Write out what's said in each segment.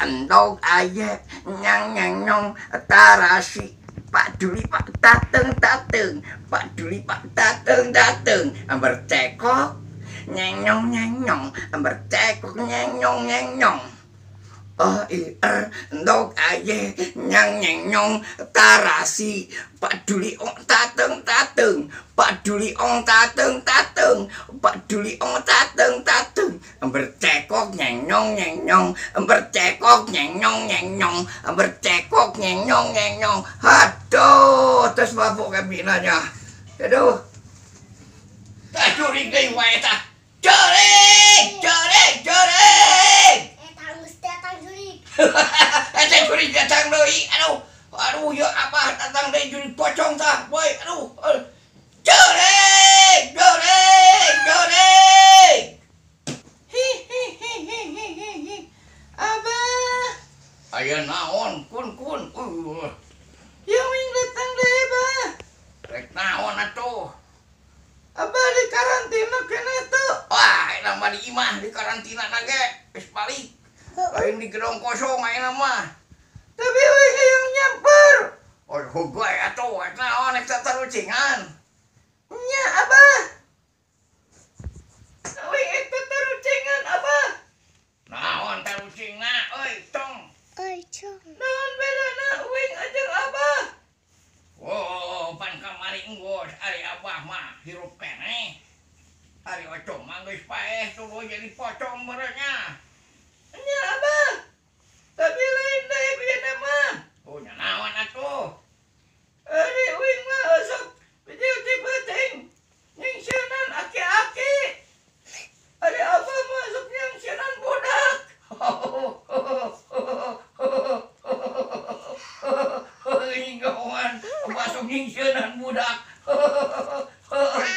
Endog ayek nyang nyang nyong tarasi Pak Duli Pak dateng dateng Pak Duli Pak dateng dateng bercekok nyeng nyong bercekok nyeng nyong endog ayek nyang nyang nyong tarasi Pak Duli ong dateng dateng Pak Duli ong dateng dateng Pak Duli ong dateng dateng bercekok nyeng nyong bercekok nyeng nyong bercekok nyeng nyong. Aduh terus mabuk kabinanya. Aduh tak curigai wae ta jorik Datang jurik. Jurik datang deui. Aduh ya apa datang deui jurik pocong tah boy. Aduh jurik Abah aya naon kun yang wing datang deui bah rek naon atuh Abah di karantina kene tuh wah enak mah di imah di karantina nage geus balik lain di gedung kosong ayeuna mah tapi wing yang nyamper hugay atuh naon ek tarucingan nya Abah wing ek tarucingan Abah naon tarucingna euy tong naon bedana wing ajeng Abah pan kamari enggos ari Abah mah hirup keneh ari ocong mah geus paeh tuluy jadi pocong beureunya nya Abah tapi lain deui bieu mah nya naon atuh ari wing mah sok bijil ti penting nyingseunaan aki-aki ari Abah mah sok nyingseunaan budak hinggawan masuk nyingseunaan budak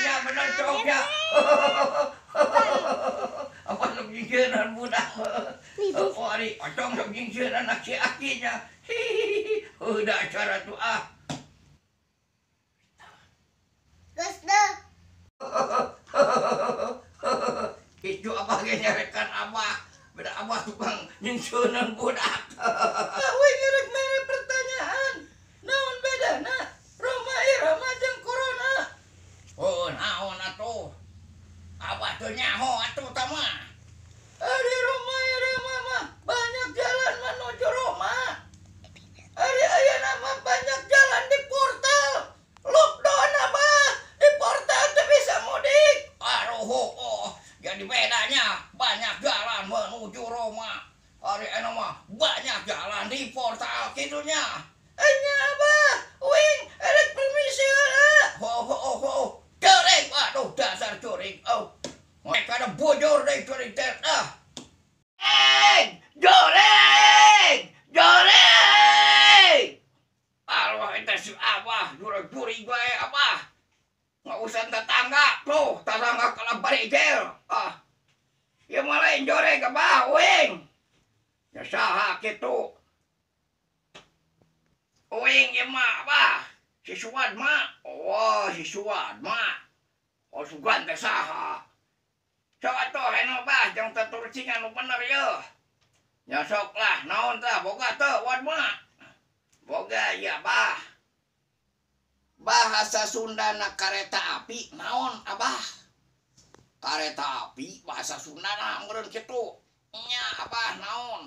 nya bener coknya apa sok nyingseunaan budak ari ocong sok nyingseunaan aki-akinya udah acara tuh Geus deh. itu Abah ge nyarekan Abah beda Abah tukang nyingseunaan budak wing rek mere pertanyaan naon bedana Roma Irama jeung corona naon atuh Abah teu nyaho atuh tah mah ari Roma Irama mah banyak jalan menuju Roma ari ayeuna mah banyak jalan di portal lockdown Abah di portal teu bisa mudik jadi bedanya banyak jalan menuju Roma hari ini mah banyak jalan di portal kitunya nya Abah wing erek permisi heula Curik aduh dasar curik mereka ada bojor deh curik teh Jorik Allah itu si Abah jurik gue Abah nggak usah tetangga tuh tetangga kalau barigel ya malah jorek Abah wing ya saha gitu Uing ya mak bah. Si Suad mak. Oh si Suad mak. Oh sugan teh saha. Sok atuh heno bah jang teturcingan nu bener yeuh. Nya sok lah naon tah boga teu Wad mak. Boga ya bah. Bahasa Sundana kareta api naon abah? Kareta api bahasa Sundana meureun kitu. Nya abah naon?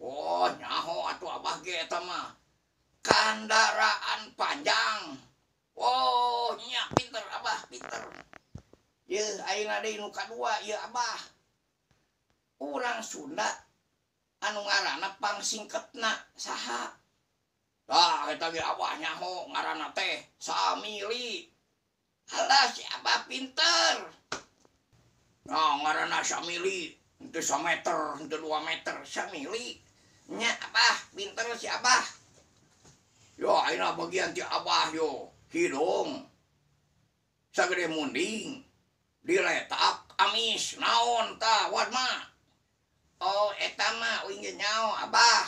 Oh nyaho atuh abah ge eta mah. Kendaraan panjang. Oh nya pinter abah pinter. Ye ayeuna deui nu kadua ye abah. Urang Sunda anu ngaranna pangsingketna saha? Tah eta ge abah nyaho ngaranna teh Samili. Alah si abah pinter. Nah ngaranna Samili, henteu 1 meter, henteu 2 meter, Samili. Nya abah pinter si abah. Yo ayeuna bagian ti abah yo, hidung. Sagede munding. Diletak amis naon tah Wad mah. Oh eta mah uing nyaho abah.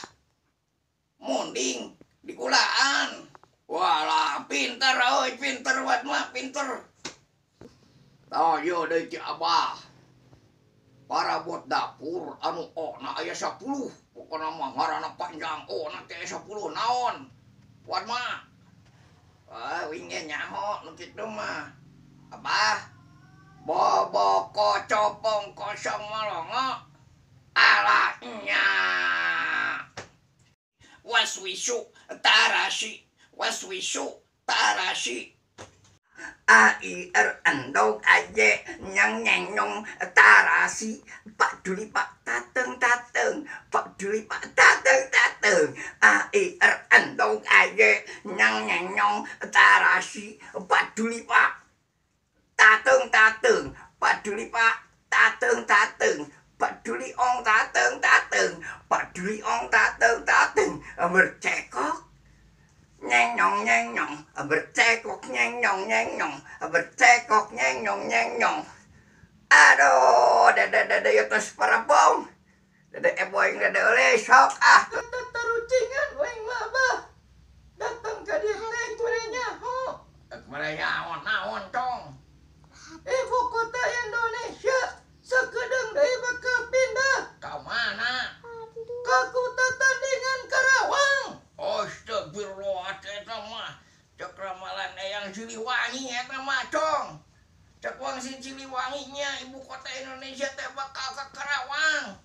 Munding dikulaan. Walah pinter euy pinter Wad mah pinter. Tah yo deui ti abah. Parabot dapur anu na aya 10. Pokona mah ngaranna panjang na teh 10 naon? Wad mah. Uing nyaho nu kitu mah. Abah. Bobo kocopong kosong molongo. Alah nya. Waswisu tarashi. Waswisu tarashi. AIR endong aje nyang nyeng nyong tarasi pak duli pak tateng tateng pak duli pak tateng tateng AIR endong aje nyang nyeng nyong tarasi pak duli pak tateng tateng pak duli pak tateng tateng pak duli ong tateng tateng pak duli ong tateng tateng bercekok nyeng nyong bercekok nyeng nyong bercekok nyeng nyong. Aduh dede ya tos parabong dede eboing dede oleh sok tarucingan weng mah bah datang ka dieu teh kurenya ho kurenya naon tong ibu kota Indonesia sakedeung deui bakal pindah ka mana ka kota tandingan Karawang. Astagfirullah eta mah cek ramalan Eyang Siliwangi eta mah cong. Cek wangsin Siliwangi nya ibu kota Indonesia teh bakal ka Karawang.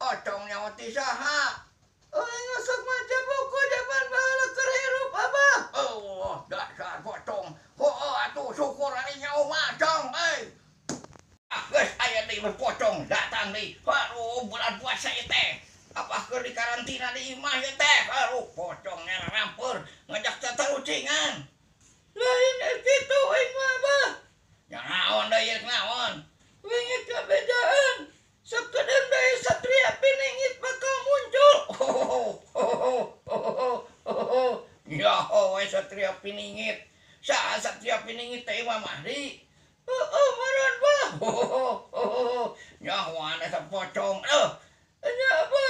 Oh cong nyawa ti saha? Oh ngosok maca buku zaman baheula keur hirup abah. Oh dasar pocong. Heueuh atuh syukur ari nyawa mah cong euy. Geus aya deui pocong datang deui. Aduh bulan puasa ieu teh. Apa keur di karantina di imah ya teh? Aduh pocong nyana rampeur ngajak tatarucingan. Lain kitu uing mah bah. Ya naon deui naon? Wingit kabedaan. Sakedeung deui satria piningit bakal muncul. Nyaho we satria piningit. Saha satria piningit teh Imam Mahdi? Maran bah. Nyaho ane pocong. Nya apa?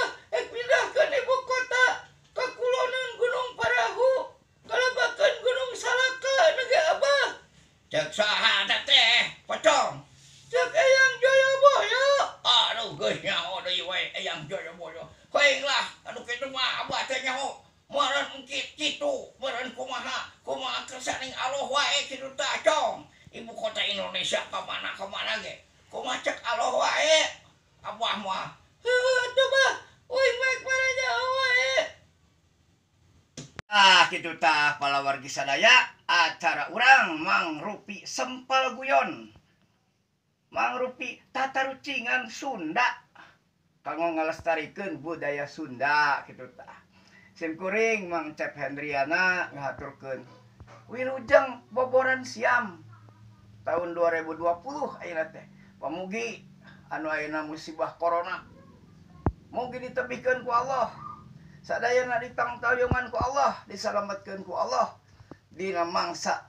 Pindahkeun ibu kota ka kulonan Gunung Parahu, kalabakeun Gunung Salaka nege abah. Cek saha eta teh, pocong? Cek Eyang Joyoboyo. Aduh geus nyaho deui we Eyang Joyoboyo. Hoeng lah, anu kitu mah abah teh nyaho. Meureun engkit kitu, meureun kumaha kersaning Allah wae kitu tah cong. Ibu kota Indonesia ka mana ge? Kumaha cek Allah wae. Abah mah coba, uing baik paranya wae. Kitu tah palawargi sadaya acara urang mangrupi sempel guyon. Mangrupi tatarucingan Sunda. Kanggo ngalestarikeun budaya Sunda kitu tah. Sim kuring Mang Cep Hendriana ngahaturkeun wilujeng boboran siam tahun 2020 ayeuna teh. Pamugi anu ayeuna musibah corona mugi ditebihkeun ku Allah. Sadayana ditangtayungan ku Allah, disalametkeun ku Allah dina mangsa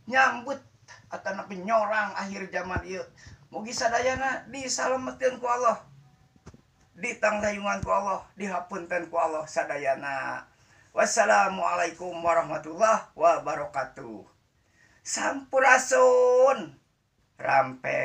nyambut atana penyorang akhir zaman ieu. Mugi sadayana disalametkeun ku Allah, ditangtayungan ku Allah, dihapunten ku Allah sadayana. Wassalamualaikum warahmatullahi wabarakatuh. Sampurasun. Rampe.